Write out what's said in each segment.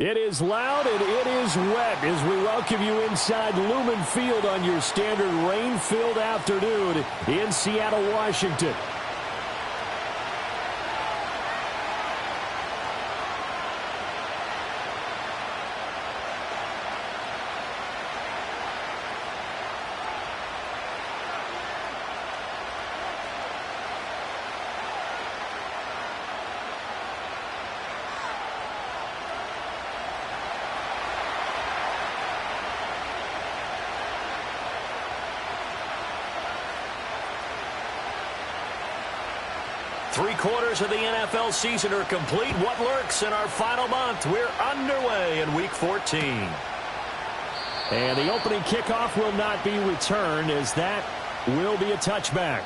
It is loud and it is wet as we welcome you inside Lumen Field on your standard rain-filled afternoon in Seattle, Washington. Three-quarters of the NFL season are complete. What lurks in our final month? We're underway in Week 14. And the opening kickoff will not be returned, as that will be a touchback.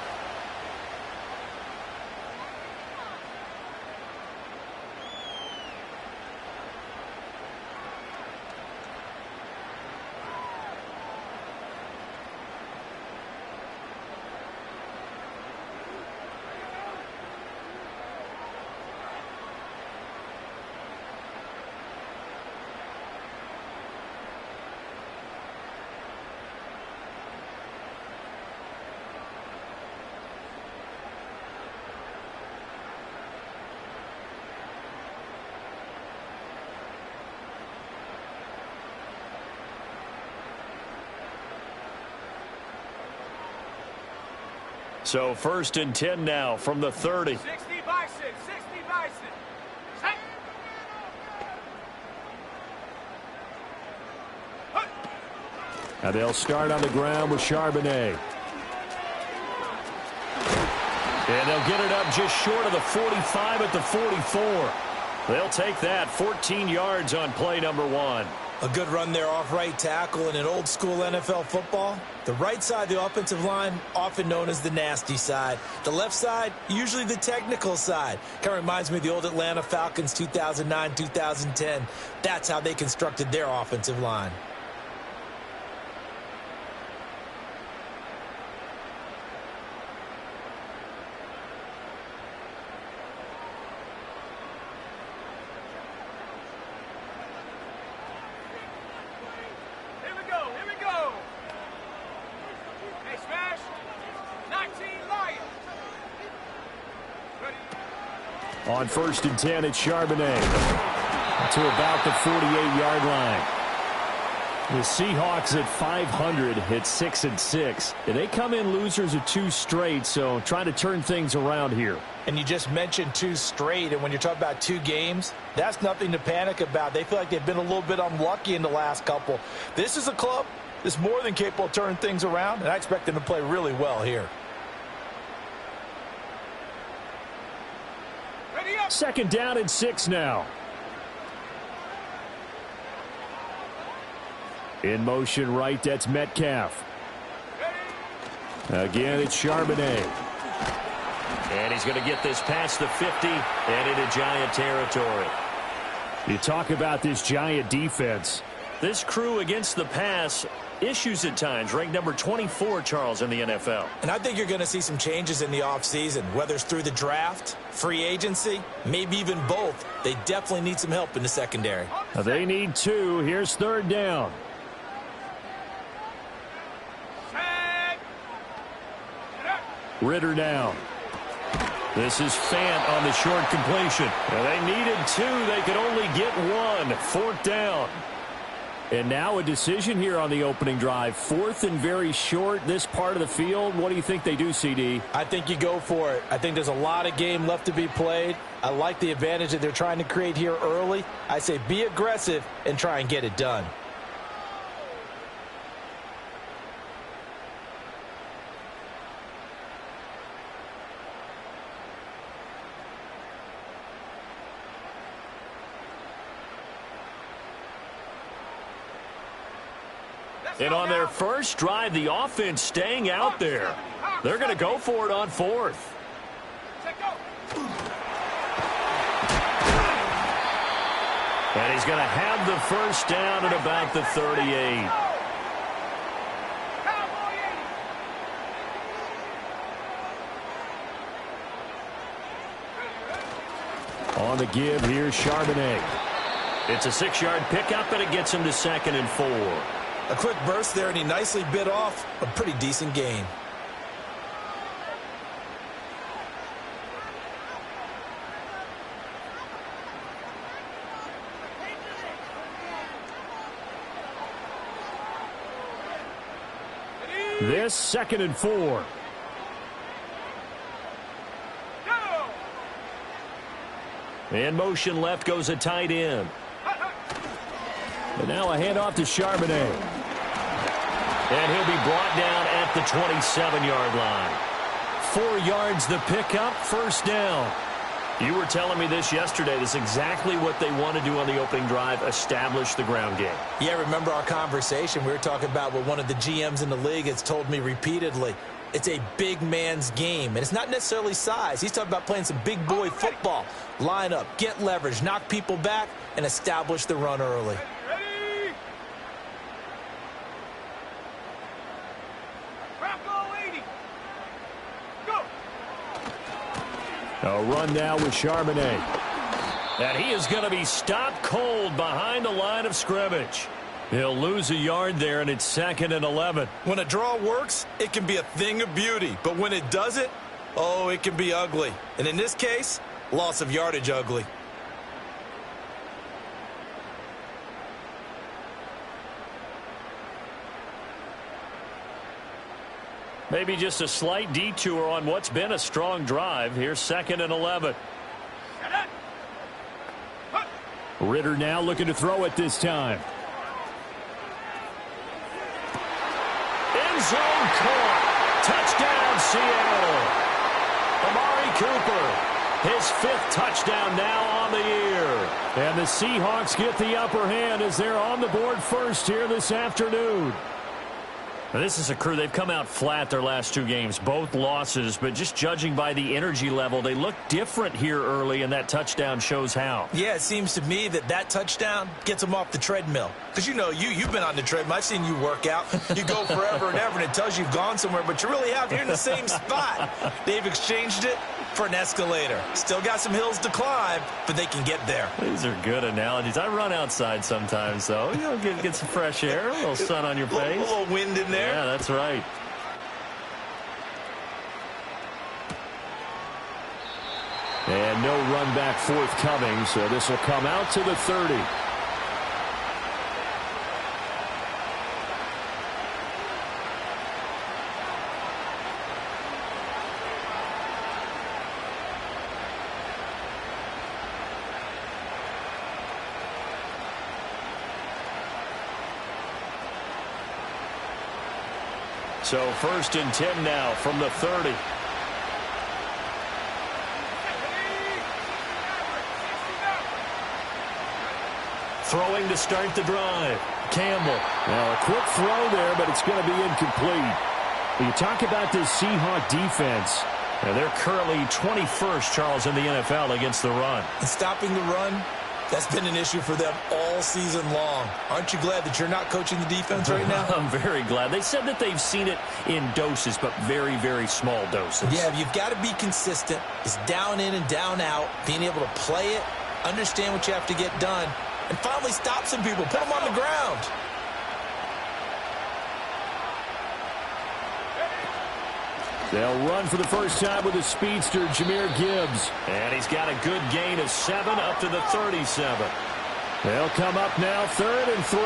So 1st and 10 now from the 30. 60 Bison, 60 Bison. Set. Now they'll start on the ground with Charbonnet. And they'll get it up just short of the 45 at the 44. They'll take that 14 yards on play number 1. A good run there off right tackle. In an old school NFL football, the right side of the offensive line, often known as the nasty side. The left side, usually the technical side. Kind of reminds me of the old Atlanta Falcons 2009-2010. That's how they constructed their offensive line. On 1st and 10, it's Charbonnet to about the 48-yard line. The Seahawks at 500 hit 6-6. And they come in losers of 2 straight, so trying to turn things around here. And you just mentioned 2 straight, and when you're talking about 2 games, that's nothing to panic about. They feel like they've been a little bit unlucky in the last couple. This is a club that's more than capable of turning things around, and I expect them to play really well here. 2nd down and 6 now. In motion right, that's Metcalf. Again, it's Charbonnet. And he's going to get this past the 50 and into Giant territory. You talk about this Giant defense. This crew against the pass, issues at times, ranked number 24, Charles, in the NFL. And I think you're going to see some changes in the offseason, whether it's through the draft, free agency, maybe even both. They definitely need some help in the secondary. They need 2. Here's 3rd down. Ritter down. This is Fant on the short completion. They needed 2. They could only get 1. 4th down. And now a decision here on the opening drive. 4th and very short, this part of the field. What do you think they do, CD? I think you go for it. I think there's a lot of game left to be played. I like the advantage that they're trying to create here early. I say be aggressive and try and get it done. And on their first drive, the offense staying out there. They're going to go for it on 4th. And he's going to have the first down at about the 38. On the give, here's Charbonnet. It's a 6-yard pickup, and it gets him to 2nd and 4. A quick burst there, and he nicely bit off a pretty decent gain. This 2nd and 4. In motion left goes a tight end. And now a handoff to Charbonnet. And he'll be brought down at the 27-yard line. 4 yards the pickup, first down. You were telling me this yesterday. This is exactly what they want to do on the opening drive, establish the ground game. Yeah, remember our conversation? We were talking about what one of the GMs in the league has told me repeatedly. It's a big man's game, and it's not necessarily size. He's talking about playing some big boy football. Line up, get leverage, knock people back, and establish the run early. A run now with Charbonnet. And he is going to be stopped cold behind the line of scrimmage. He'll lose a yard there, and it's 2nd and 11. When a draw works, it can be a thing of beauty. But when it doesn't, oh, it can be ugly. And in this case, loss of yardage ugly. Maybe just a slight detour on what's been a strong drive. Here's 2nd and 11. Ritter now looking to throw it this time. End zone caught. Touchdown, Seattle. Amari Cooper, his 5th touchdown now on the year. And the Seahawks get the upper hand as they're on the board first here this afternoon. Now, this is a crew. They've come out flat their last 2 games, both losses, but just judging by the energy level, they look different here early, and that touchdown shows how. Yeah, it seems to me that touchdown gets them off the treadmill. Because, you know, you've been on the treadmill. I've seen you work out. You go forever and ever, and it tells you you've gone somewhere, but you really have. You're in the same spot. They've exchanged it for an escalator. Still got some hills to climb, but they can get there. These are good analogies. I run outside sometimes, though. You know, get some fresh air, a little sun on your face. A little wind in there. Yeah, that's right. And no run back forthcoming, so this will come out to the 30. So 1st and 10 now from the 30. Throwing to start the drive. Campbell. Now a quick throw there, but it's going to be incomplete. When you talk about this Seahawk defense, and they're currently 21st, Charles, in the NFL against the run. And stopping the run, that's been an issue for them all season long. Aren't you glad that you're not coaching the defense right now? I'm very glad. They said that they've seen it in doses, but very, very small doses. Yeah, you've got to be consistent. It's down in and down out, being able to play it, understand what you have to get done, and finally stop some people, put them on the ground. they'll run for the first time with a speedster, Jahmyr Gibbs. And he's got a good gain of 7 up to the 37. They'll come up now 3rd and 3.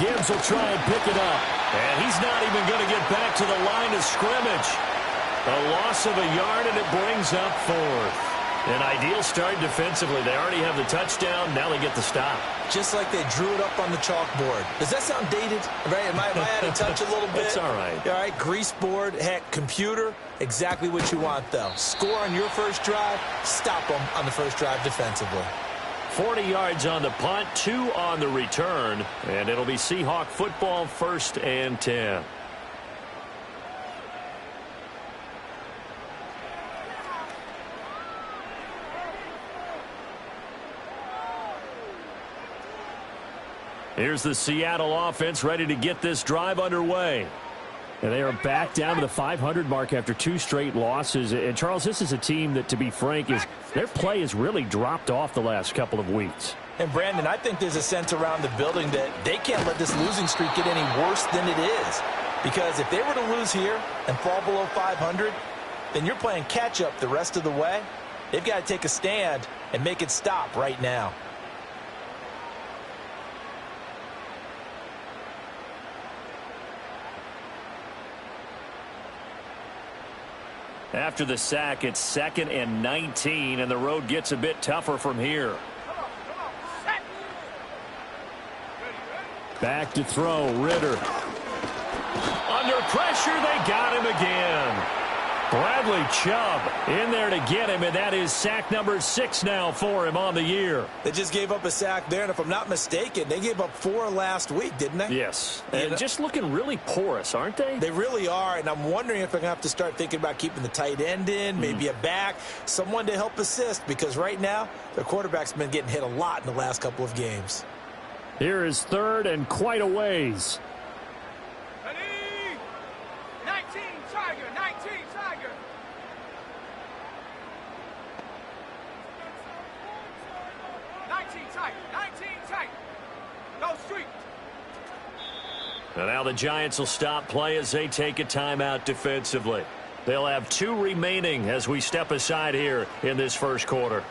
Gibbs will try and pick it up. And he's not even going to get back to the line of scrimmage. A loss of a yard, and it brings up 4th. An ideal start defensively. They already have the touchdown. Now they get the stop. Just like they drew it up on the chalkboard. Does that sound dated? Right? Am I out of touch a little bit? It's all right. All right, grease board, heck, computer, exactly what you want, though. Score on your first drive, stop them on the first drive defensively. 40 yards on the punt, 2 on the return, and it'll be Seahawk football, 1st and 10. Here's the Seattle offense ready to get this drive underway. And they are back down to the 500 mark after 2 straight losses. And, Charles, this is a team that, to be frank, their play has really dropped off the last couple of weeks. And, Brandon, I think there's a sense around the building that they can't let this losing streak get any worse than it is. Because if they were to lose here and fall below 500, then you're playing catch-up the rest of the way. They've got to take a stand and make it stop right now. After the sack, it's 2nd and 19, and the road gets a bit tougher from here. Back to throw, Ritter. Under pressure, they got him again. Bradley Chubb in there to get him, and that is sack number 6 now for him on the year. They just gave up a sack there, and if I'm not mistaken, they gave up 4 last week, didn't they? Yes, and just looking really porous, aren't they? They really are, and I'm wondering if they're going to have to start thinking about keeping the tight end in, maybe a back, someone to help assist, because right now, their quarterback's been getting hit a lot in the last couple of games. Here is 3rd and quite a ways. 19 Tiger, 19 Tiger. Go street. And now the Giants will stop play as they take a timeout defensively. They'll have 2 remaining as we step aside here in this first quarter.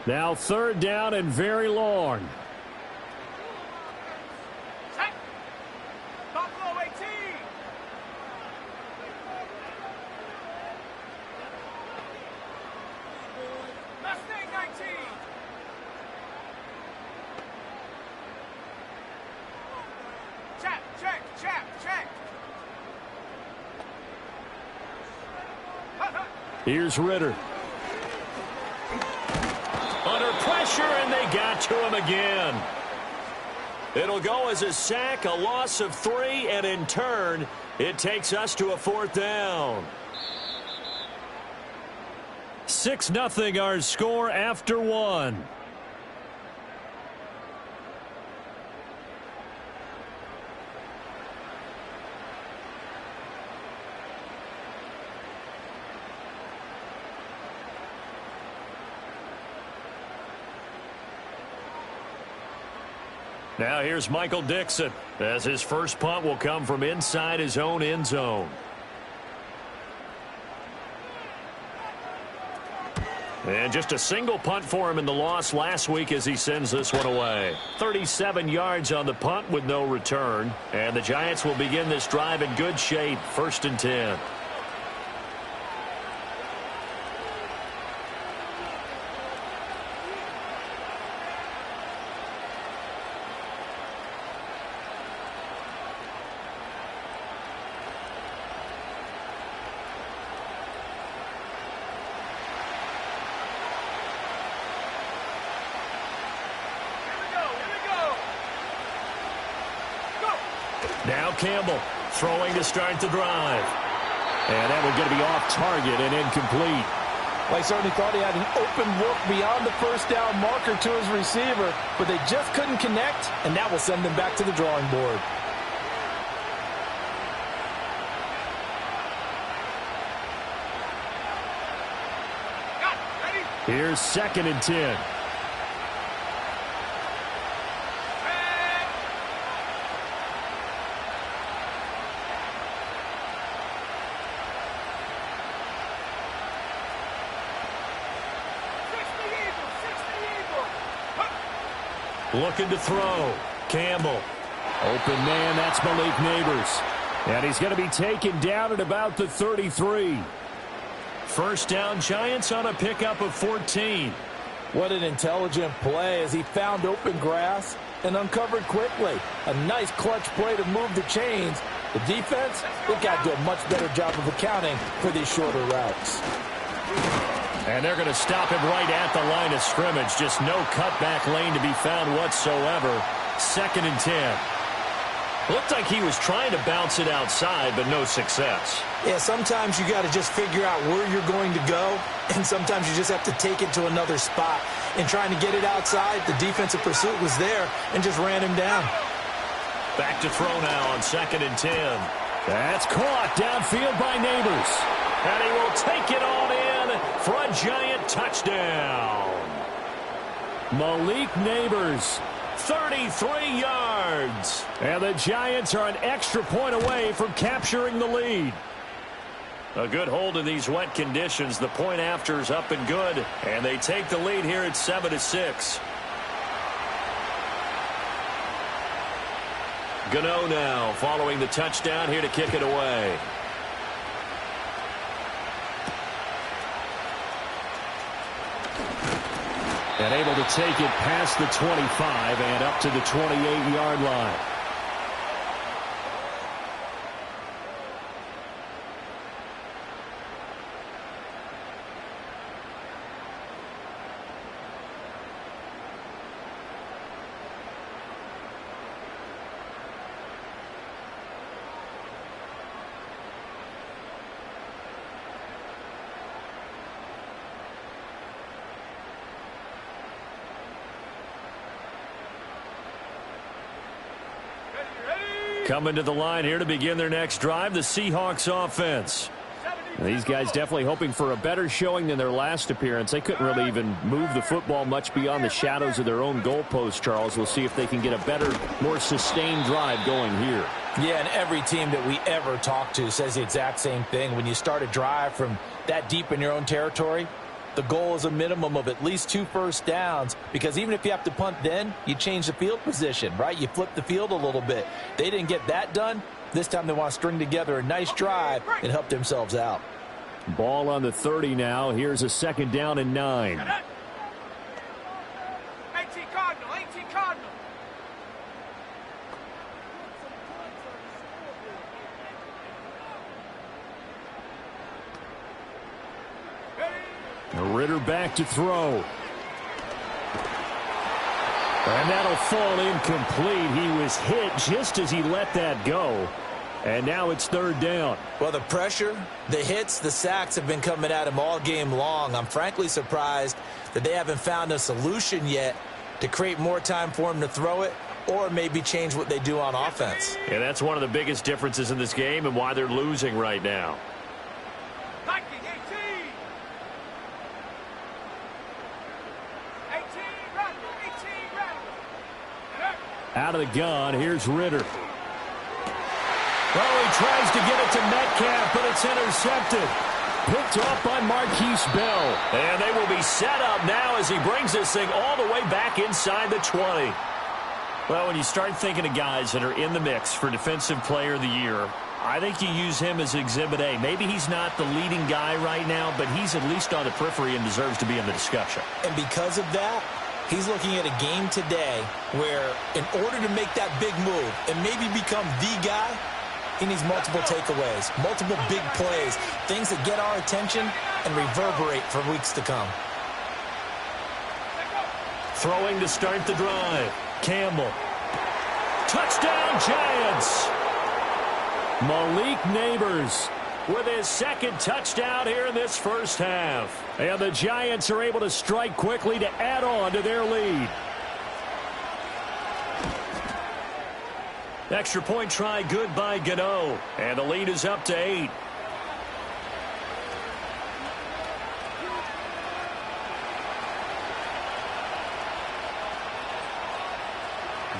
Now 3rd down and very long. Set. Buffalo 18. Mustang 19. Check. Here's Ritter. Under pressure, and they got to him again. It'll go as a sack, a loss of 3, and in turn, it takes us to a 4th down. 6-0 our score after 1. Now here's Michael Dixon as his first punt will come from inside his own end zone. And just a single punt for him in the loss last week as he sends this one away. 37 yards on the punt with no return. And the Giants will begin this drive in good shape. 1st and 10. Now Campbell throwing to start the drive. And that was going to be off target and incomplete. Well, I certainly thought he had an open look beyond the first down marker to his receiver, but they just couldn't connect, and that will send them back to the drawing board. Here's 2nd and 10. Looking to throw. Campbell. Open man, that's Malik Neighbors. And he's going to be taken down at about the 33. 1st down, Giants on a pickup of 14. What an intelligent play as he found open grass and uncovered quickly. A nice clutch play to move the chains. The defense, they've got to do a much better job of accounting for these shorter routes. And they're going to stop him right at the line of scrimmage. Just no cutback lane to be found whatsoever. 2nd and 10. Looked like he was trying to bounce it outside, but no success. Yeah, sometimes you got to just figure out where you're going to go, and sometimes you just have to take it to another spot. And trying to get it outside, the defensive pursuit was there and just ran him down. Back to throw now on 2nd and 10. That's caught downfield by Neighbors. And he will take it on in for a giant touchdown. Malik Neighbors. 33 yards. And the Giants are an extra point away from capturing the lead. A good hold in these wet conditions. The point after is up and good. And they take the lead here at 7-6. Gano now following the touchdown here to kick it away. And able to take it past the 25 and up to the 28-yard line. Coming to the line here to begin their next drive, the Seahawks offense. These guys definitely hoping for a better showing than their last appearance. They couldn't really even move the football much beyond the shadows of their own goalpost, Charles. We'll see if they can get a better, more sustained drive going here. Yeah, and every team that we ever talk to says the exact same thing. When you start a drive from that deep in your own territory, the goal is a minimum of at least 2 first downs, because even if you have to punt then, you change the field position, right? You flip the field a little bit. They didn't get that done. This time they want to string together a nice drive and help themselves out. Ball on the 30 now. Here's a 2nd down and 9. 18 Cardinal, 18 Cardinal. Ritter back to throw. And that'll fall incomplete. He was hit just as he let that go. And now it's 3rd down. Well, the pressure, the hits, the sacks have been coming at him all game long. I'm frankly surprised that they haven't found a solution yet to create more time for him to throw it, or maybe change what they do on offense. Yeah, that's one of the biggest differences in this game and why they're losing right now. Out of the gun, here's Ritter. Oh, he tries to get it to Metcalf, but it's intercepted. Picked off by Marquise Bell. And they will be set up now as he brings this thing all the way back inside the 20. Well, when you start thinking of guys that are in the mix for Defensive Player of the Year, I think you use him as Exhibit A. Maybe he's not the leading guy right now, but he's at least on the periphery and deserves to be in the discussion. And because of that, he's looking at a game today where in order to make that big move and maybe become the guy, he needs multiple takeaways, multiple big plays, things that get our attention and reverberate for weeks to come. Throwing to start the drive. Campbell. Touchdown, Giants! Malik Neighbors with his 2nd touchdown here in this first half. And the Giants are able to strike quickly to add on to their lead. Extra point try good by Gano. And the lead is up to 8.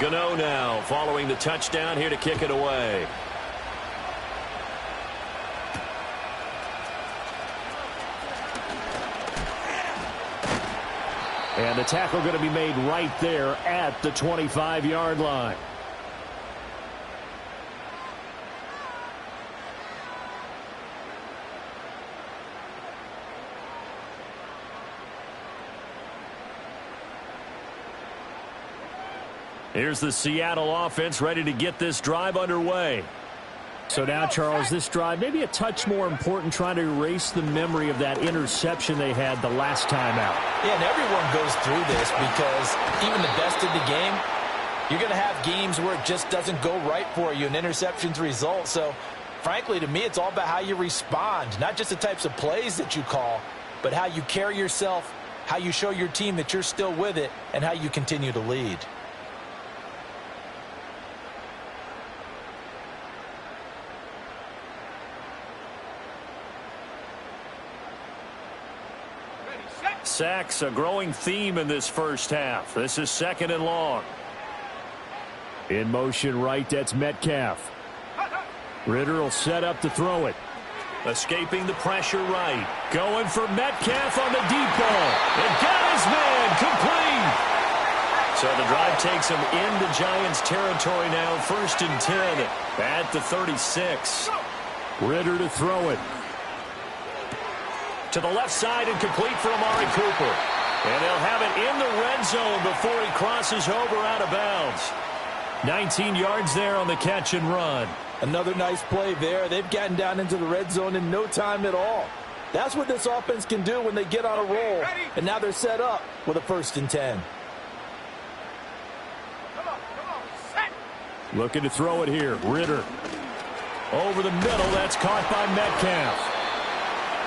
Gano now following the touchdown here to kick it away. And the tackle going to be made right there at the 25-yard line. Here's the Seattle offense ready to get this drive underway. So now, Charles, this drive maybe a touch more important, trying to erase the memory of that interception they had the last time out. Yeah, and everyone goes through this because even the best in the game, You're going to have games where it just doesn't go right for you, and interceptions result. So, frankly, to me, it's all about how you respond, not just the types of plays that you call, but how you carry yourself, how you show your team that you're still with it, and how you continue to lead. Sacks, a growing theme in this first half. This is 2nd and long. In motion right, that's Metcalf. Ritter will set up to throw it. Escaping the pressure right. Going for Metcalf on the deep ball. And got his man complete. So the drive takes him into Giants territory now. 1st and 10 at the 36. Ritter to throw it. To the left side and complete for Amari Cooper. And they'll have it in the red zone before he crosses over out of bounds. 19 yards there on the catch and run. Another nice play there. They've gotten down into the red zone in no time at all. That's what this offense can do when they get on a roll. And now they're set up with a 1st and 10. Looking to throw it here. Ritter. Over the middle. That's caught by Metcalf.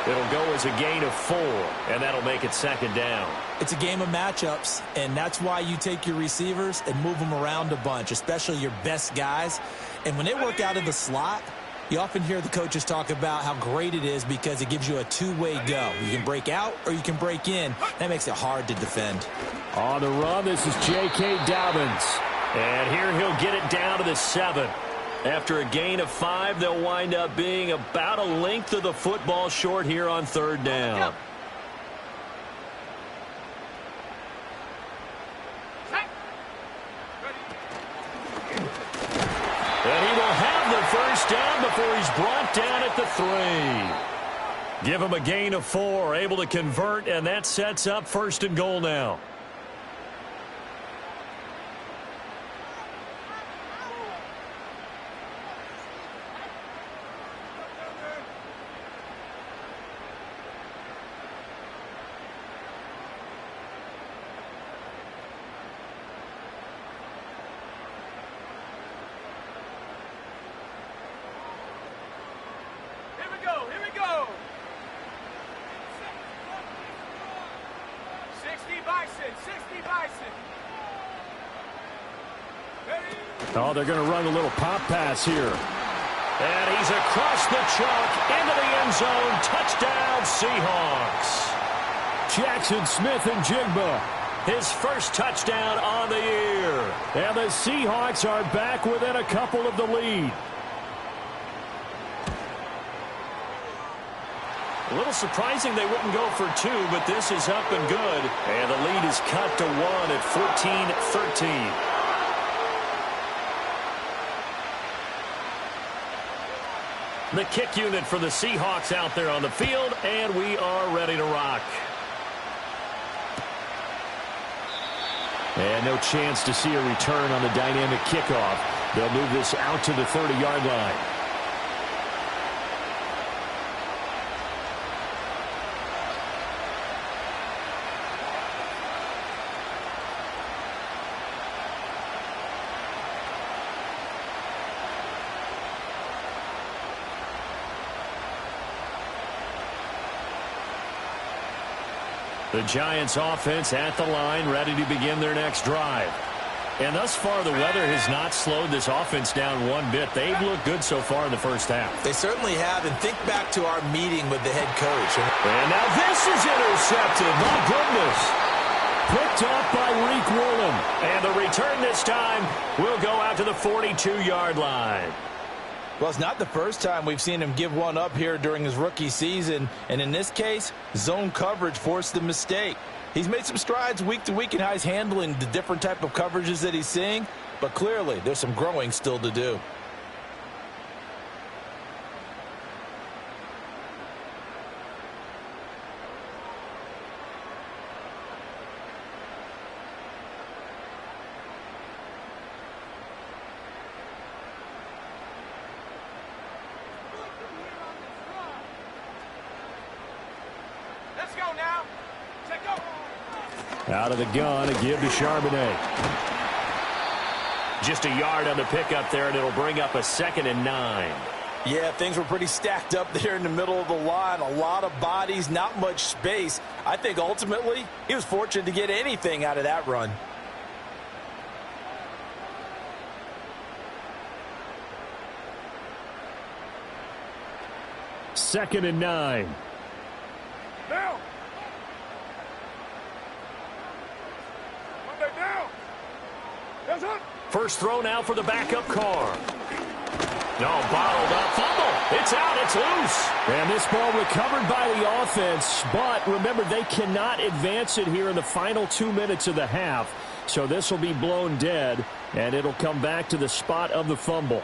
It'll go as a gain of 4, and that'll make it 2nd down. It's a game of matchups, and that's why you take your receivers and move them around a bunch, especially your best guys. And when they work out of the slot, you often hear the coaches talk about how great it is because it gives you a two-way go. You can break out or you can break in. That makes it hard to defend. On the run, this is J.K. Dobbins. And here he'll get it down to the 7. After a gain of 5, they'll wind up being about a length of the football short here on 3rd down. And he will have the 1st down before he's brought down at the 3. Give him a gain of 4, able to convert, and that sets up 1st and goal now. Oh, they're going to run a little pop pass here. And he's across the chalk into the end zone. Touchdown, Seahawks. Jackson Smith and Jigba. His first touchdown on the year. And the Seahawks are back within a couple of the lead. A little surprising they wouldn't go for 2, but this is up and good. And the lead is cut to 1 at 14-13. The kick unit for the Seahawks out there on the field, and we are ready to rock. And no chance to see a return on the dynamic kickoff. They'll move this out to the 30-yard line. The Giants offense at the line, ready to begin their next drive. And thus far, the weather has not slowed this offense down one bit. They've looked good so far in the first half. They certainly have, and think back to our meeting with the head coach. And now this is intercepted. My goodness. Picked off by Reek Woolen. And the return this time will go out to the 42-yard line. Well, it's not the first time we've seen him give one up here during his rookie season. And in this case, zone coverage forced the mistake. He's made some strides week to week in how he's handling the different type of coverages that he's seeing. But clearly, there's some growing still to do. Out of the gun, a give to Charbonnet. Just a yard on the pickup there, and it'll bring up a 2nd and 9. Yeah, things were pretty stacked up there in the middle of the line. A lot of bodies, not much space. I think ultimately he was fortunate to get anything out of that run. Second and 9. Down. Monday down. Yes, up. First throw now for the backup car. No, bottled up. Fumble. It's out. It's loose. And this ball recovered by the offense. But remember, they cannot advance it here in the final 2 minutes of the half. So this will be blown dead, and it'll come back to the spot of the fumble.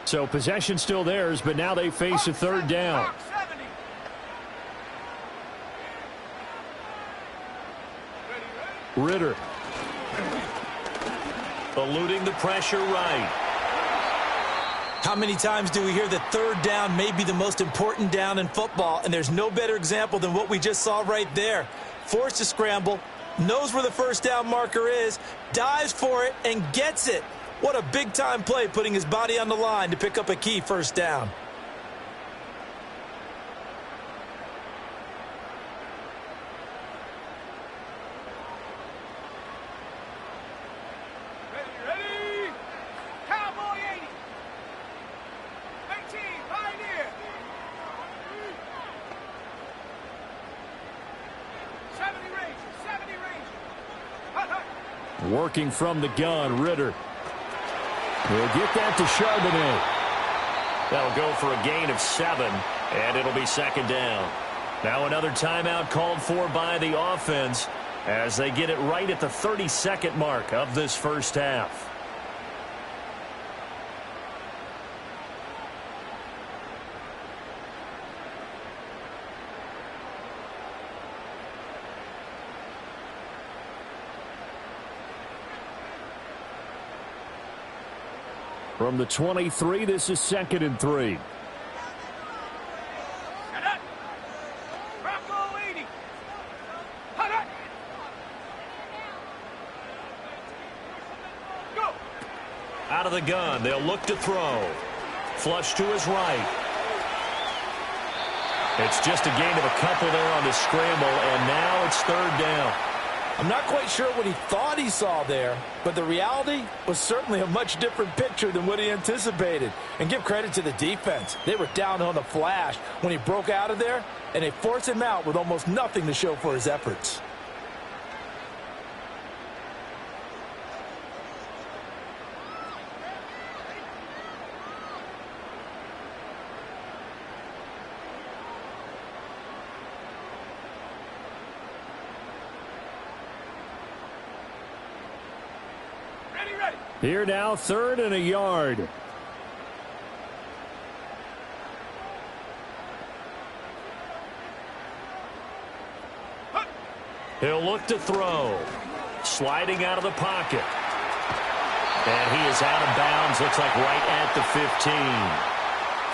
So possession still theirs, but now they face a third down. Ritter. Eluding the pressure right. How many times do we hear that third down may be the most important down in football? And there's no better example than what we just saw right there. Forced to scramble, knows where the first down marker is, dives for it, and gets it. What a big-time play, putting his body on the line to pick up a key first down. Ready? Cowboy 80. 18, Pioneer. 70 Ranger, 70 Ranger. Hut, hut. Working from the gun, Ritter. He'll get that to Charbonnet. That'll go for a gain of 7, and it'll be 2nd down. Now another timeout called for by the offense as they get it right at the 30-second mark of this first half. From the 23, this is 2nd and 3. Bronco 80. Hut, hut. Go. Out of the gun, they'll look to throw. Flush to his right. It's just a gain of a couple there on the scramble, and now it's 3rd down. I'm not quite sure what he thought he saw there, but the reality was certainly a much different picture than what he anticipated. And give credit to the defense. They were down on the flash when he broke out of there, and they forced him out with almost nothing to show for his efforts. Here now, 3rd and a yard. He'll look to throw. Sliding out of the pocket. And he is out of bounds, looks like right at the 15.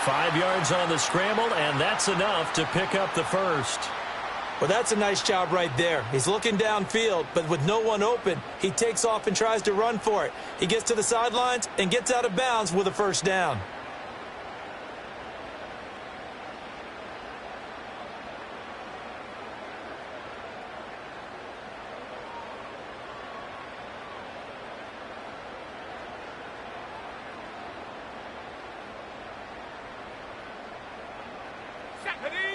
5 yards on the scramble, and that's enough to pick up the first. Well, that's a nice job right there. He's looking downfield, but with no one open, he takes off and tries to run for it. He gets to the sidelines and gets out of bounds with a first down.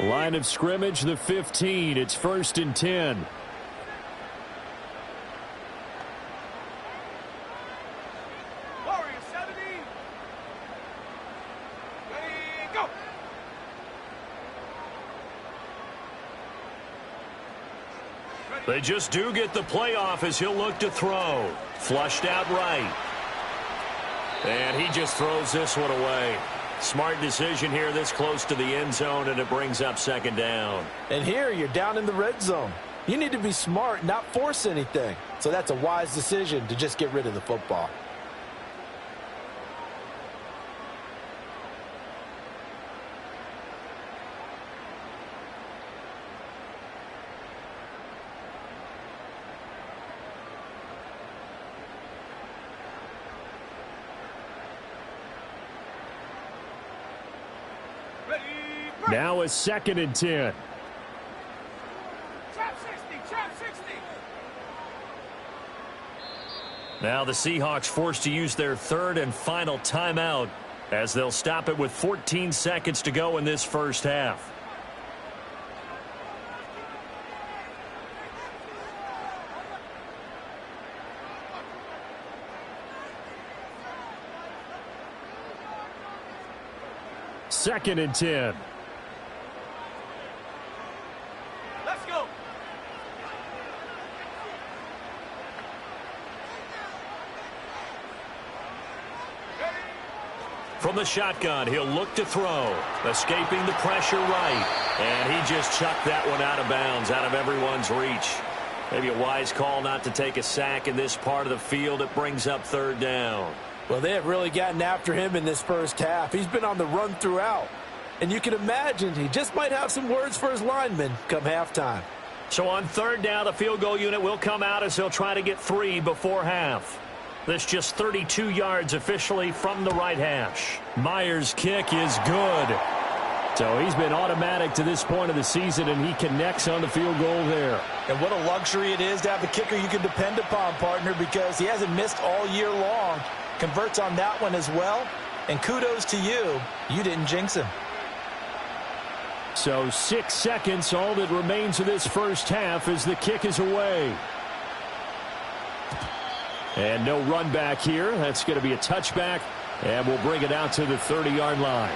Line of scrimmage, the 15. It's 1st and 10. Warrior 70. Ready, go. They just do get the playoff as he'll look to throw. Flushed out right. And he just throws this one away. Smart decision here this close to the end zone, and it brings up 2nd down. And here you're down in the red zone. You need to be smart, not force anything. So that's a wise decision to just get rid of the football. Now a 2nd and 10. Trap 60, trap 60. Now the Seahawks forced to use their 3rd and final timeout as they'll stop it with 14 seconds to go in this first half. Second and 10. Let's go. From the shotgun, he'll look to throw. Escaping the pressure right. And he just chucked that one out of bounds, out of everyone's reach. Maybe a wise call not to take a sack in this part of the field. It brings up 3rd down. Well, they have really gotten after him in this first half. He's been on the run throughout. And you can imagine he just might have some words for his linemen come halftime. So on 3rd down, the field goal unit will come out as they'll try to get 3 before half. This just 32 yards officially from the right hash. Myers' kick is good. So he's been automatic to this point of the season, and he connects on the field goal there. And what a luxury it is to have a kicker you can depend upon, partner, because he hasn't missed all year long. Converts on that one as well. And kudos to you. You didn't jinx him. So 6 seconds, all that remains of this first half as the kick is away. And no run back here. That's going to be a touchback, and we'll bring it out to the 30-yard line.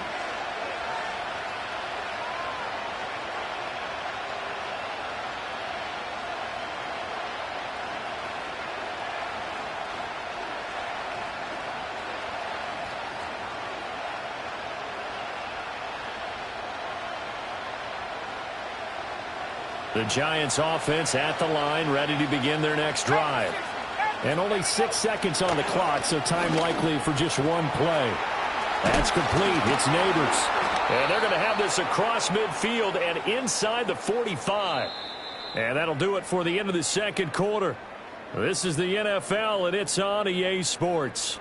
The Giants offense at the line, ready to begin their next drive. And only 6 seconds on the clock, so time likely for just one play. That's complete. It's Neighbors. And they're going to have this across midfield and inside the 45. And that'll do it for the end of the second quarter. This is the NFL, and it's on EA Sports.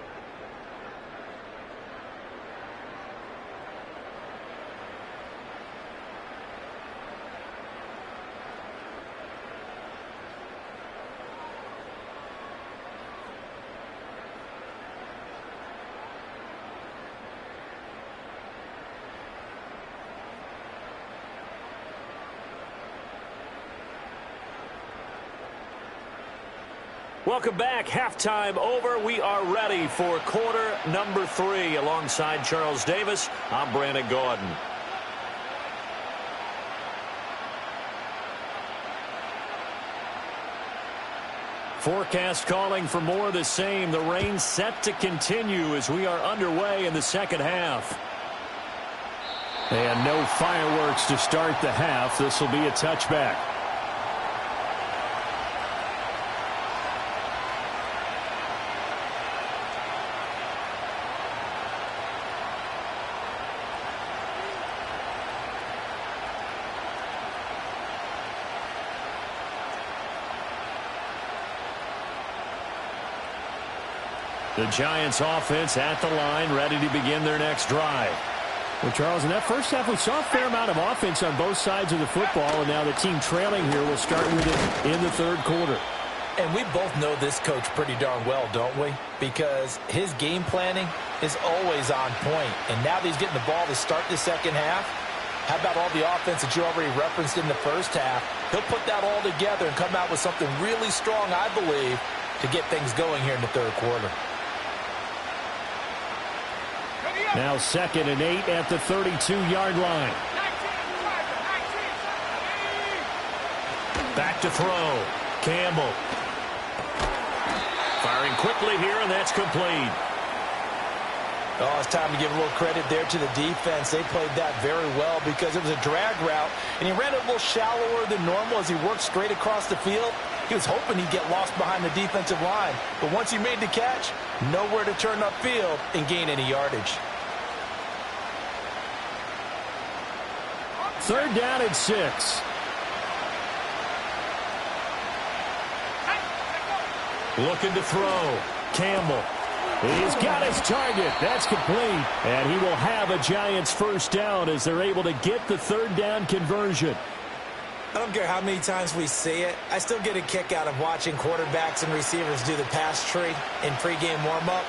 Welcome back. Halftime over. We are ready for quarter number 3. Alongside Charles Davis, I'm Brandon Gordon. Forecast calling for more of the same. The rain set to continue as we are underway in the second half. And no fireworks to start the half. This will be a touchback. The Giants offense at the line, ready to begin their next drive. Well, Charles, in that first half, we saw a fair amount of offense on both sides of the football, and now the team trailing here will start with it in the third quarter. And we both know this coach pretty darn well, don't we? Because his game planning is always on point. And now that he's getting the ball to start the second half, how about all the offense that you already referenced in the first half? He'll put that all together and come out with something really strong, I believe, to get things going here in the third quarter. Now 2nd and 8 at the 32-yard line. Back to throw. Campbell. Firing quickly here, and that's complete. Oh, it's time to give a little credit there to the defense. They played that very well because it was a drag route, and he ran it a little shallower than normal as he worked straight across the field. He was hoping he'd get lost behind the defensive line, but once he made the catch, nowhere to turn upfield and gain any yardage. Third down and 6. Looking to throw. Campbell. He's got his target. That's complete. And he will have a Giants first down as they're able to get the third down conversion. I don't care how many times we see it. I still get a kick out of watching quarterbacks and receivers do the pass tree in pregame warm-up.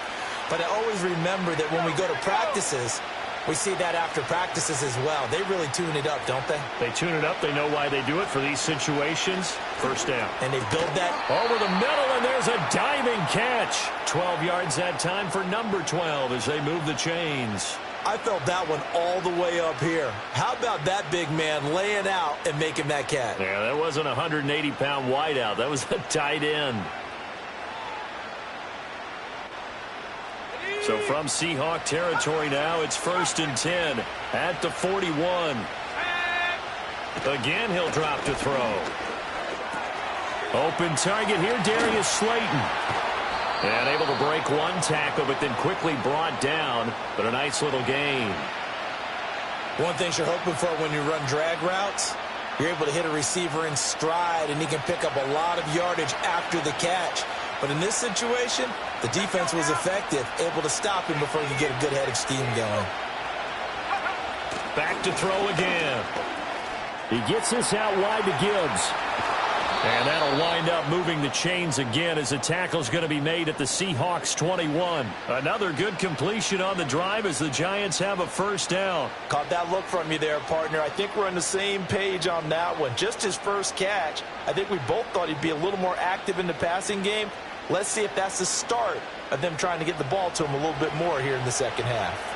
But I always remember that when we go to practices, we see that after practices as well. They really tune it up, don't they? They tune it up. They know why they do it for these situations. First down. And they build that over the middle, and there's a diving catch. 12 yards that time for number 12 as they move the chains. I felt that one all the way up here. How about that big man laying out and making that catch? Yeah, that wasn't a 180-pound wideout. That was a tight end. So from Seahawk territory now, it's 1st and 10 at the 41. Again, he'll drop to throw. Open target here, Darius Slayton. And able to break one tackle, but then quickly brought down. But a nice little gain. One thing you're hoping for when you run drag routes, you're able to hit a receiver in stride, and he can pick up a lot of yardage after the catch. But in this situation, the defense was effective, able to stop him before he could get a good head of steam going. Back to throw again. He gets this out wide to Gibbs. And that'll wind up moving the chains again as the tackle's going to be made at the Seahawks 21. Another good completion on the drive as the Giants have a first down. Caught that look from you there, partner. I think we're on the same page on that one. Just his first catch. I think we both thought he'd be a little more active in the passing game. Let's see if that's the start of them trying to get the ball to him a little bit more here in the second half.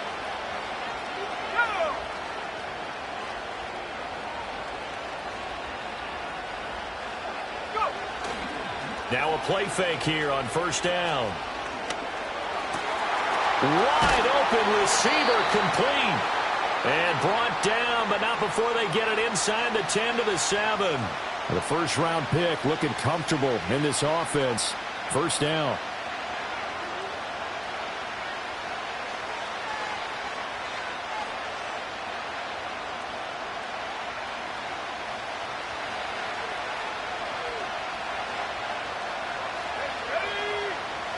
Now a play fake here on first down. Wide open receiver complete. And brought down, but not before they get it inside the 10 to the 7. The first round pick looking comfortable in this offense. First down.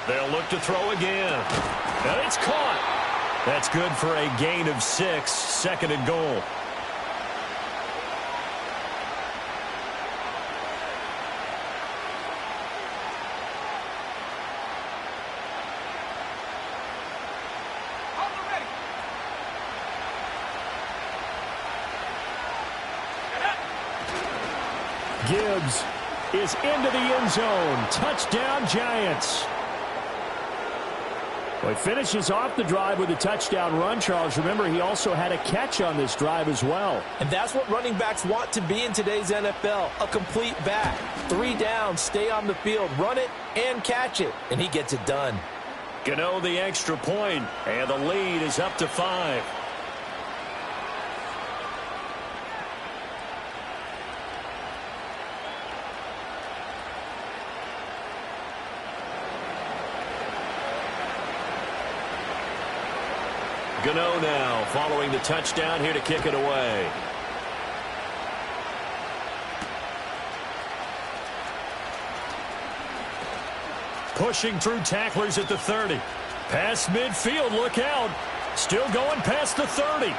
They'll look to throw again. And it's caught. That's good for a gain of 6. Second and goal. Gibbs is into the end zone. Touchdown, Giants. Well, he finishes off the drive with a touchdown run, Charles. Remember, he also had a catch on this drive as well. And that's what running backs want to be in today's NFL, a complete back. 3 down, stay on the field, run it, and catch it. And he gets it done. Gano the extra point, and the lead is up to 5. Gano now following the touchdown here to kick it away. Pushing through tacklers at the 30. Past midfield, look out. Still going past the 30.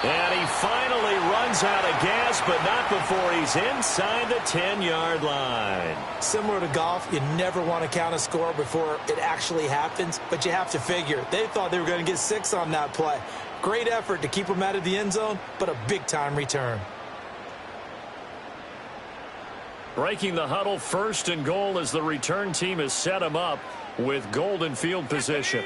And he finally runs out of gas, but not before he's inside the 10-yard line. Similar to golf, you never want to count a score before it actually happens, but you have to figure. They thought they were going to get 6 on that play. Great effort to keep them out of the end zone, but a big-time return. Breaking the huddle, 1st and goal as the return team has set him up with golden field position.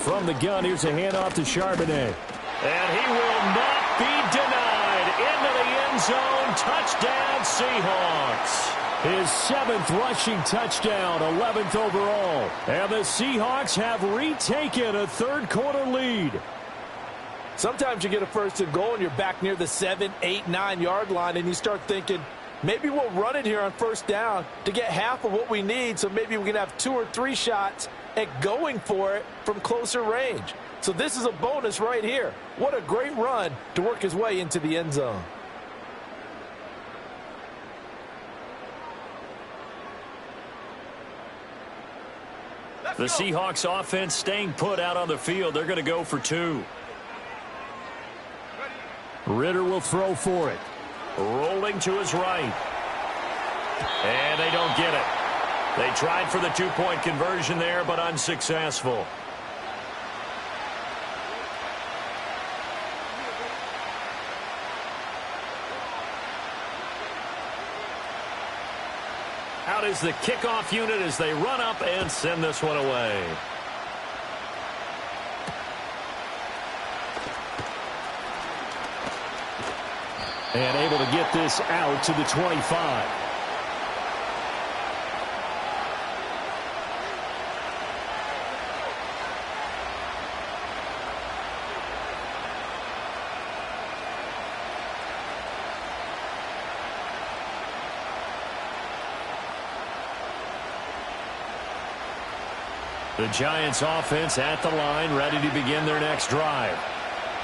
from the gun. Here's a handoff to Charbonnet. And he will not be denied. Into the end zone. Touchdown, Seahawks. His 7th rushing touchdown, 11th overall. And the Seahawks have retaken a third-quarter lead. Sometimes you get a first and goal and you're back near the 7, 8, 9-yard line, and you start thinking, maybe we'll run it here on first down to get half of what we need, so maybe we can have 2 or 3 shots at going for it from closer range. So this is a bonus right here. What a great run to work his way into the end zone. The Seahawks offense staying put out on the field. They're going to go for 2. Ritter will throw for it. Rolling to his right. And they don't get it. They tried for the 2-point conversion there, but unsuccessful. Out is the kickoff unit as they run up and send this one away. And able to get this out to the 25. The Giants offense at the line, ready to begin their next drive.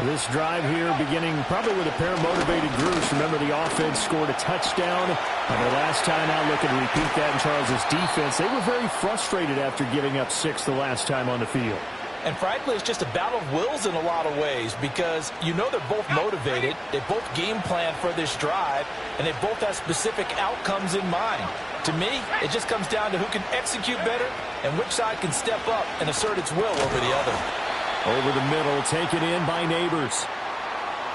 This drive here beginning probably with a pair of motivated groups. Remember, the offense scored a touchdown. And the last time out, looking to repeat that in Charles' defense. They were very frustrated after giving up 6 the last time on the field. And frankly, it's just a battle of wills in a lot of ways, because you know they're both motivated. They both game plan for this drive, and they both have specific outcomes in mind. To me, it just comes down to who can execute better and which side can step up and assert its will over the other. Over the middle, taken in by Neighbors.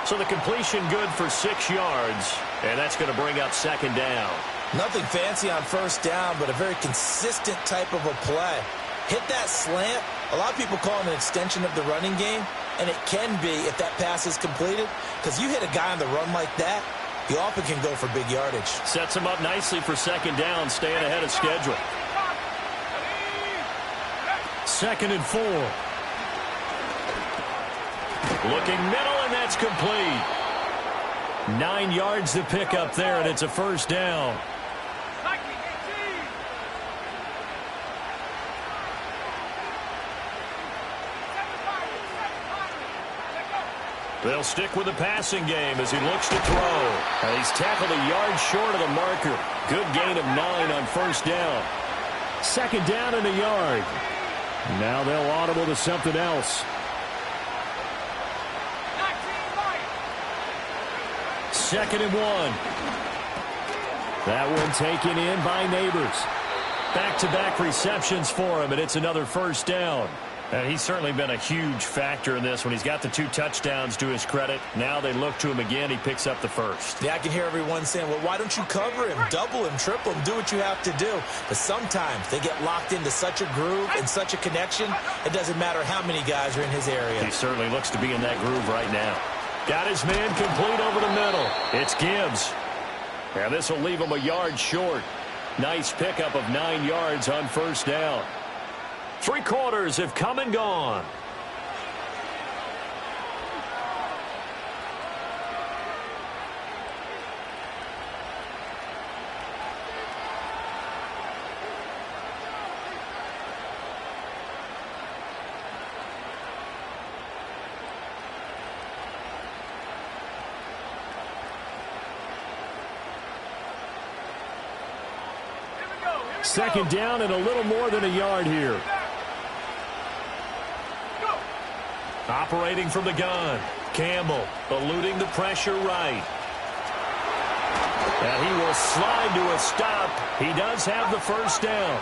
So the completion good for 6 yards, and that's going to bring up 2nd down. Nothing fancy on first down, but a very consistent type of a play. Hit that slant. A lot of people call it an extension of the running game, and it can be if that pass is completed, because you hit a guy on the run like that, he often can go for big yardage. Sets him up nicely for 2nd down, staying ahead of schedule. 2nd and 4. Looking middle, and that's complete. 9 yards to pick up there, and it's a first down. They'll stick with the passing game as he looks to throw. And he's tackled a yard short of the marker. Good gain of 9 on first down. 2nd down and a yard. Now they'll audible to something else. 2nd and 1. That one taken in by Neighbors. Back-to-back receptions for him, and it's another first down. And he's certainly been a huge factor in this when he's got the 2 touchdowns to his credit. Now they look to him again. He picks up the first. Yeah, I can hear everyone saying, well, why don't you cover him, double him, triple him, do what you have to do. But sometimes they get locked into such a groove and such a connection, it doesn't matter how many guys are in his area. He certainly looks to be in that groove right now. Got his man complete over the middle. It's Gibbs. And this will leave him a yard short. Nice pickup of 9 yards on first down. 3 quarters have come and gone. Second down and a little more than a yard here. Operating from the gun. Campbell eluding the pressure right. And he will slide to a stop. He does have the first down.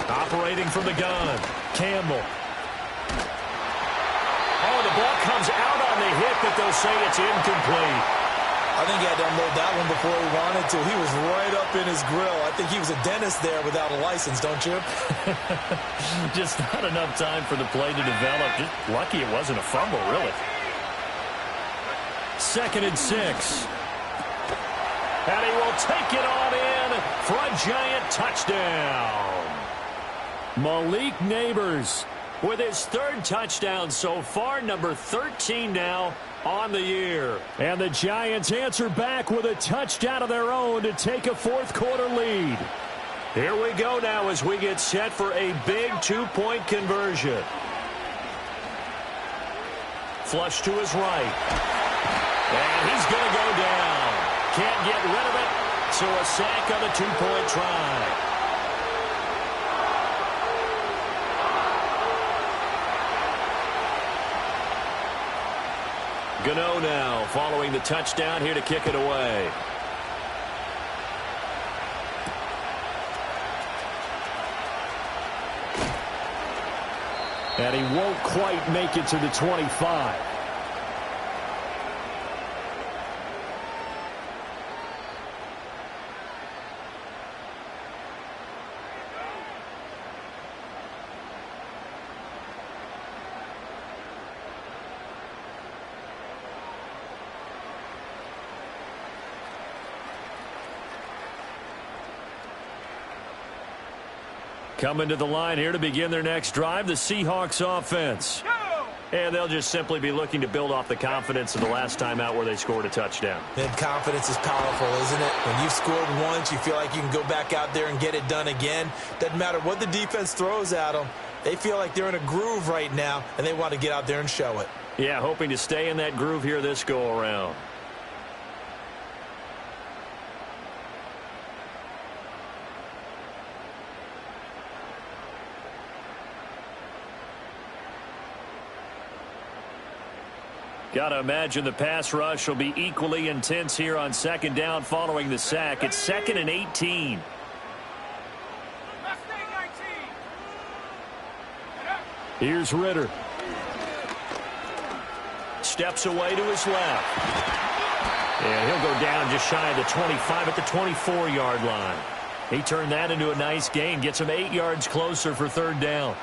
Operating from the gun. Campbell. Oh, the ball comes out on the hit that they'll say it's incomplete. I think he had to unload that one before he wanted to. He was right up in his grill. I think he was a dentist there without a license, don't you? Just not enough time for the play to develop. Just lucky it wasn't a fumble, really. 2nd and 6. And he will take it on in for a Giant touchdown. Malik Neighbors with his 3rd touchdown so far, number 13 now on the year. And the Giants answer back with a touchdown of their own to take a 4th quarter lead. Here we go now as we get set for a big 2-point conversion. Flush to his right. And he's going to go down. Can't get rid of it, so a sack on the 2-point try. Gano now following the touchdown here to kick it away. And he won't quite make it to the 25. Coming to the line here to begin their next drive, the Seahawks offense. And they'll just simply be looking to build off the confidence of the last time out where they scored a touchdown. And confidence is powerful, isn't it? When you've scored once, you feel like you can go back out there and get it done again. Doesn't matter what the defense throws at them. They feel like they're in a groove right now, and they want to get out there and show it. Yeah, hoping to stay in that groove here this go-around. Got to imagine the pass rush will be equally intense here on 2nd down following the sack. It's 2nd and 18. Here's Ritter. Steps away to his left. And he'll go down just shy of the 25 at the 24-yard line. He turned that into a nice gain. Gets him 8 yards closer for 3rd down.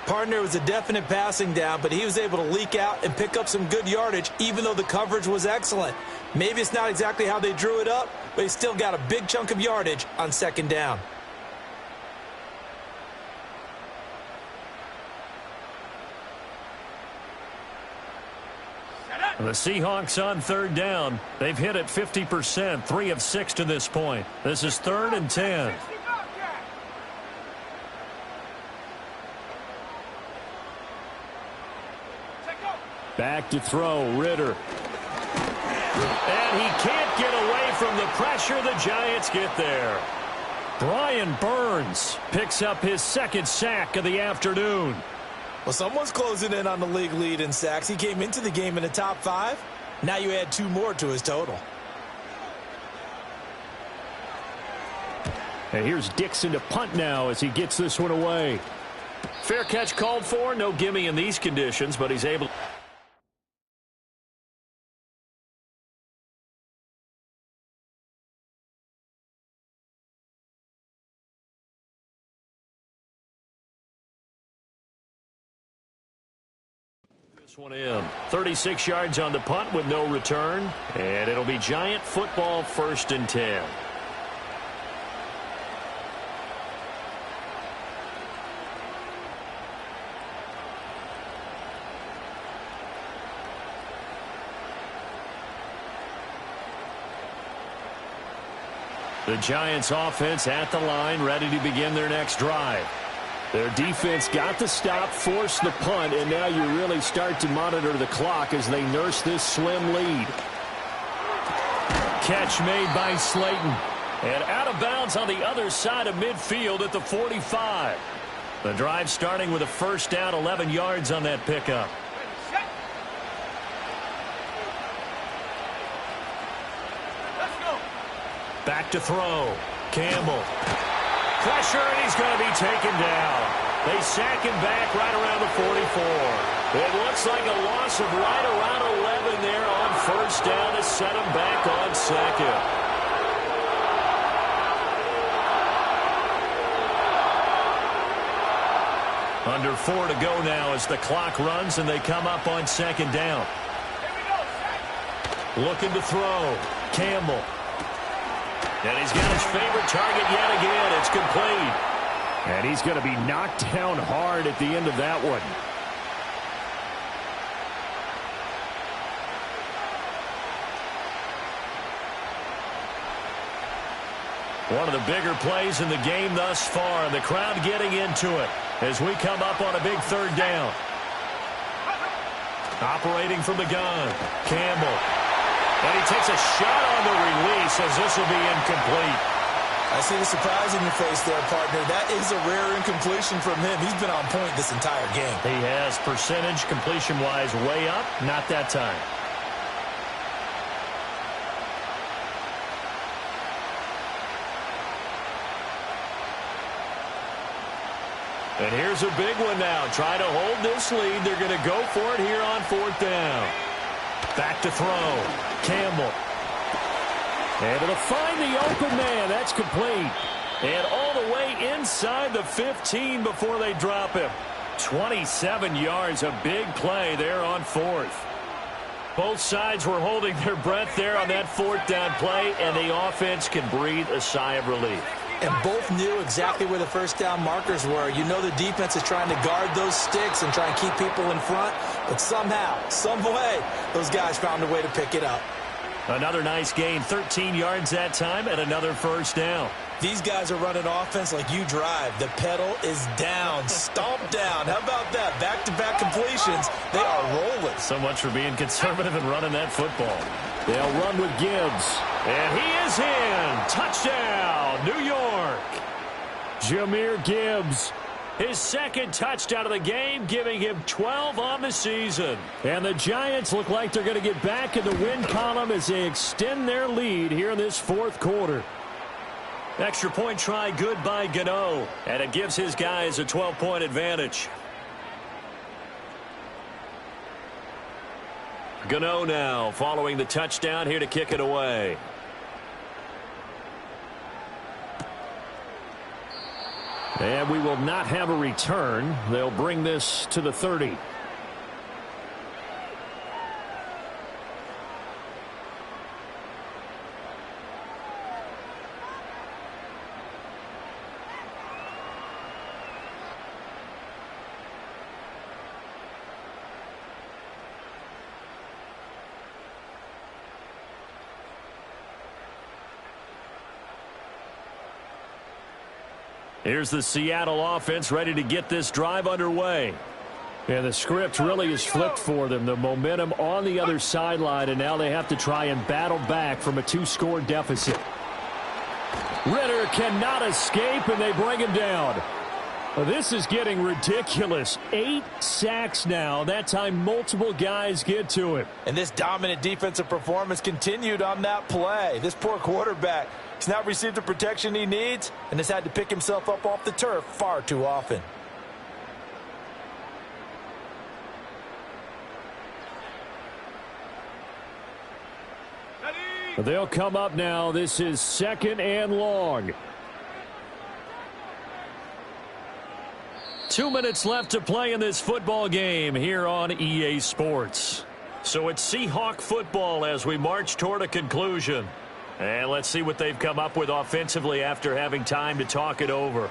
Partner was a definite passing down, but he was able to leak out and pick up some good yardage, even though the coverage was excellent. Maybe it's not exactly how they drew it up, but he still got a big chunk of yardage on 2nd down. The Seahawks on 3rd down. They've hit it 50%, 3 of 6 to this point. This is 3rd and 10. Back to throw, Ritter. And he can't get away from the pressure. The Giants get there. Brian Burns picks up his 2nd sack of the afternoon. Well, someone's closing in on the league lead in sacks. He came into the game in the top 5. Now you add 2 more to his total. And here's Dixon to punt now as he gets this one away. Fair catch called for. No gimme in these conditions, but he's able. One in. 36 yards on the punt with no return. And it'll be Giant football 1st and 10. The Giants offense at the line, ready to begin their next drive. Their defense got the stop, forced the punt, and now you really start to monitor the clock as they nurse this slim lead. Catch made by Slayton. And out of bounds on the other side of midfield at the 45. The drive starting with a 1st down, 11 yards on that pickup. Back to throw. Campbell. Pressure, and he's going to be taken down. They sack him back right around the 44. It looks like a loss of right around 11 there on first down to set him back on second. Under 4 to go now as the clock runs and they come up on second down. Looking to throw. Campbell. And he's got his favorite target yet again. It's complete. And he's going to be knocked down hard at the end of that one. One of the bigger plays in the game thus far. The crowd getting into it as we come up on a big third down. Operating from the gun. Campbell. And he takes a shot on the release as this will be incomplete. I see the surprise in your face there, partner. That is a rare incompletion from him. He's been on point this entire game. He has percentage completion-wise way up. Not that time. And here's a big one now. Try to hold this lead. They're going to go for it here on fourth down. Back to throw. Campbell. Able to find the open man. That's complete. And all the way inside the 15 before they drop him. 27 yards, a big play there on fourth. Both sides were holding their breath there on that fourth down play, and the offense can breathe a sigh of relief. And both knew exactly where the first down markers were. You know the defense is trying to guard those sticks and try and keep people in front, but somehow, some way, those guys found a way to pick it up. Another nice gain, 13 yards that time, and another first down. These guys are running offense like you drive. The pedal is down, stomped down. How about that? Back-to-back completions. They are rolling. So much for being conservative and running that football. They'll run with Gibbs. And he is in. Touchdown, New York. Jahmyr Gibbs. His second touchdown of the game, giving him 12 on the season. And the Giants look like they're going to get back in the win column as they extend their lead here in this fourth quarter. Extra point try good by Gano, and it gives his guys a 12-point advantage. Gano now following the touchdown here to kick it away. And we will not have a return. They'll bring this to the 30. Here's the Seattle offense ready to get this drive underway. And the script really is flipped for them. The momentum on the other sideline, and now they have to try and battle back from a 2-score deficit. Ritter cannot escape, and they bring him down. Well, this is getting ridiculous. 8 sacks now. That time multiple guys get to him. And this dominant defensive performance continued on that play. This poor quarterback has not received the protection he needs and has had to pick himself up off the turf far too often. They'll come up now. This is 2nd and long. 2 minutes left to play in this football game here on EA Sports. So it's Seahawk football as we march toward a conclusion. And let's see what they've come up with offensively after having time to talk it over.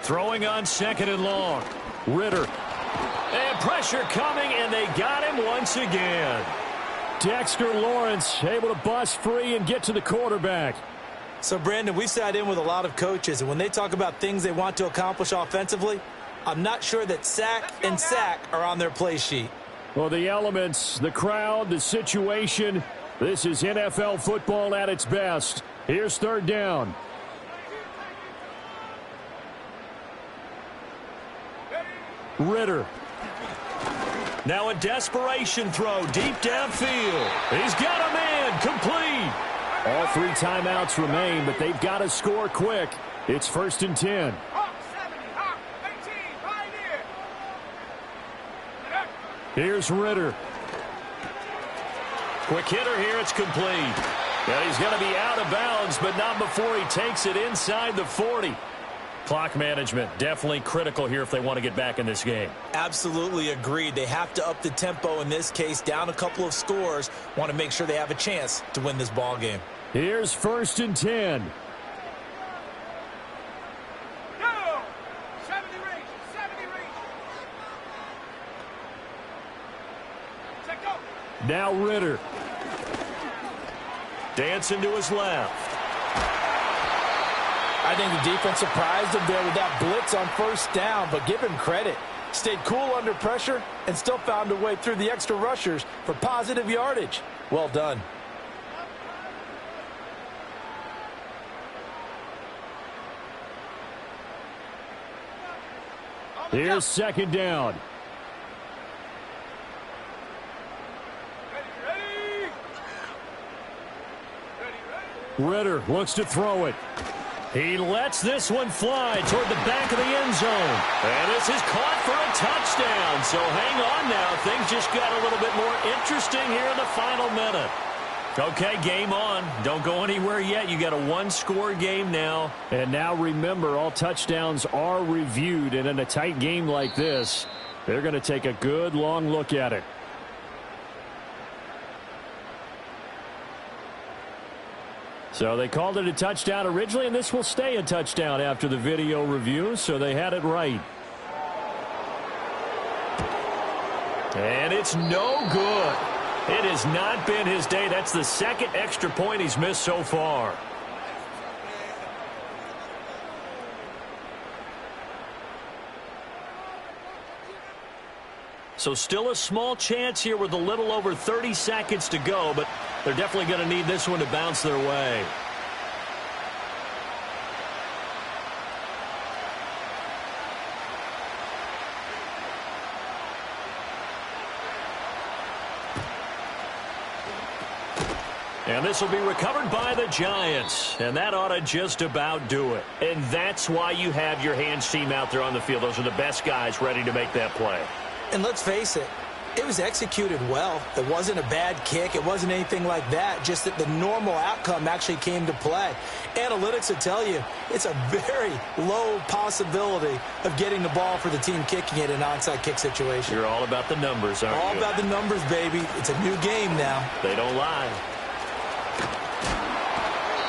Throwing on 2nd and long. Ritter. And pressure coming, and they got him once again. Dexter Lawrence able to bust free and get to the quarterback. So, Brandon, we sat in with a lot of coaches, and when they talk about things they want to accomplish offensively, I'm not sure that sack and sack are on their play sheet. Well, the elements, the crowd, the situation, this is NFL football at its best. Here's 3rd down. Ritter. Now a desperation throw deep downfield. He's got a man complete. All 3 timeouts remain, but they've got to score quick. It's 1st and 10. Hawk 70, Hawk 18, Pioneer. Here's Ritter. Quick hitter here, it's complete. And he's going to be out of bounds, but not before he takes it inside the 40. Clock management, definitely critical here if they want to get back in this game. Absolutely agreed. They have to up the tempo in this case, down a couple of scores. Want to make sure they have a chance to win this ball game. Here's 1st and 10. Go! 70 range, 70 range. Check go. Now Ritter. Dancing to his left. I think the defense surprised him there with that blitz on 1st down, but give him credit. Stayed cool under pressure and still found a way through the extra rushers for positive yardage. Well done. Here's 2nd down. Ready. Ritter looks to throw it. He lets this one fly toward the back of the end zone. And this is caught for a touchdown. So hang on now. Things just got a little bit more interesting here in the final minute. Okay, game on. Don't go anywhere yet. You got a 1-score game now. And now remember, all touchdowns are reviewed. And in a tight game like this, they're going to take a good long look at it. So they called it a touchdown originally, and this will stay a touchdown after the video review, so they had it right. And it's no good. It has not been his day. That's the 2nd extra point he's missed so far. So still a small chance here with a little over 30 seconds to go, but they're definitely going to need this one to bounce their way. And this will be recovered by the Giants. And that ought to just about do it. And that's why you have your hands team out there on the field. Those are the best guys ready to make that play. And let's face it, it was executed well. It wasn't a bad kick. It wasn't anything like that. Just that the normal outcome actually came to play. Analytics will tell you it's a very low possibility of getting the ball for the team kicking it in an onside kick situation. You're all about the numbers, aren't you? All about the numbers, baby. It's a new game now. They don't lie.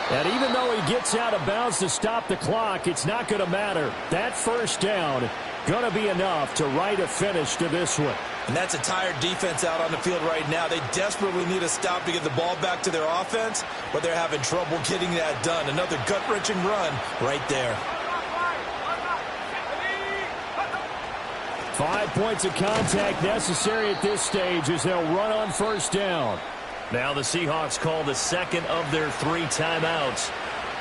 And even though he gets out of bounds to stop the clock, it's not going to matter. That 1st down going to be enough to write a finish to this one. And that's a tired defense out on the field right now. They desperately need a stop to get the ball back to their offense, but they're having trouble getting that done. Another gut-wrenching run right there. 5 points of contact necessary at this stage as they'll run on 1st down. Now the Seahawks call the 2nd of their 3 timeouts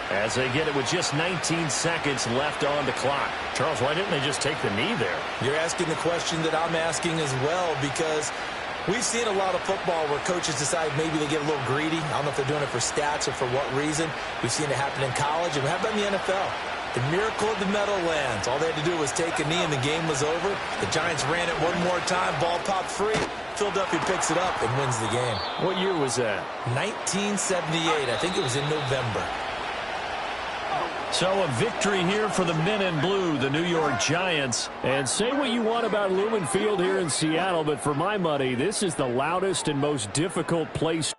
as they get it with just 19 seconds left on the clock. Charles, why didn't they just take the knee there? You're asking the question that I'm asking as well, because we've seen a lot of football where coaches decide maybe they get a little greedy. I don't know if they're doing it for stats or for what reason. We've seen it happen in college, and how about in the NFL? The miracle of the Meadowlands. All they had to do was take a knee, and the game was over. The Giants ran it one more time. Ball popped free. Philadelphia picks it up and wins the game. What year was that? 1978. I think it was in November. So a victory here for the men in blue, the New York Giants. And say what you want about Lumen Field here in Seattle, but for my money, this is the loudest and most difficult place